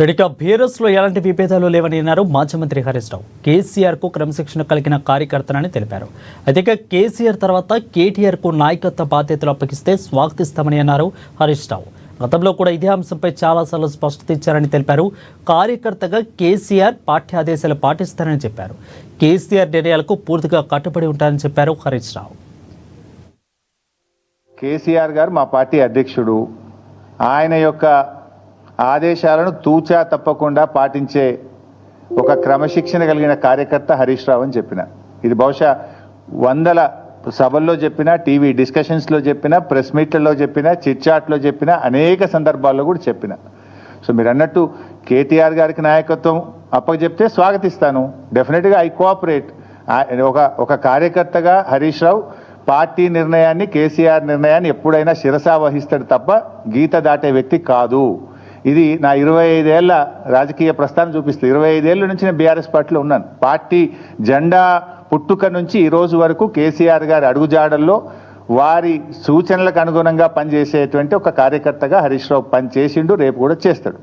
ఇక బీఆర్ఎస్లో ఎలాంటి విభేదాలు లేవని అన్నారు మాజీ మంత్రి హరీష్ రావు. కేసీఆర్కు క్రమశిక్షణ కలిగిన కార్యకర్తనని తెలిపారు. అయితే కేసీఆర్ తర్వాత కేటీఆర్కు నాయకత్వ బాధ్యతలు అప్పగిస్తే స్వాగతిస్తామని అన్నారు హరీష్ రావు. గతంలో కూడా ఇదే అంశంపై చాలాసార్లు స్పష్టత ఇచ్చారని తెలిపారు. కార్యకర్తగా కేసీఆర్ పార్టీ ఆదేశాలు పాటిస్తారని చెప్పారు. కేసీఆర్ నిర్ణయాలకు పూర్తిగా కట్టుబడి ఉంటారని చెప్పారు హరీష్ రావు. కేసీఆర్ గారు మా పార్టీ అధ్యక్షుడు. ఆయన యొక్క ఆదేశాలను తూచా తప్పకుండా పాటించే ఒక క్రమశిక్షణ కలిగిన కార్యకర్త హరీష్ రావు అని చెప్పిన. ఇది బహుశా వందల సభల్లో చెప్పిన, టీవీ డిస్కషన్స్లో చెప్పిన, ప్రెస్ మీట్లలో చెప్పిన, చిట్చాట్లో చెప్పిన, అనేక సందర్భాల్లో కూడా చెప్పిన. సో మీరు అన్నట్టు కేటీఆర్ గారికి నాయకత్వం అప్పచెప్తే స్వాగతిస్తాను. డెఫినెట్గా ఐ కోఆపరేట్. ఒక కార్యకర్తగా హరీష్ రావు పార్టీ నిర్ణయాన్ని, కేసీఆర్ నిర్ణయాన్ని ఎప్పుడైనా శిరసా వహిస్తాడు తప్ప గీత దాటే వ్యక్తి కాదు. ఇది నా 25 ఏళ్ల రాజకీయ ప్రస్థానం చూపిస్తుంది. 25 ఏళ్ళ నుంచి నేను బీఆర్ఎస్ పార్టీలో ఉన్నాను. పార్టీ జెండా పుట్టుక నుంచి ఈ రోజు వరకు కేసీఆర్ గారి అడుగుజాడల్లో వారి సూచనలకు అనుగుణంగా పనిచేసేటువంటి ఒక కార్యకర్తగా హరీష్ రావు పనిచేసిండు, రేపు కూడా చేస్తాడు.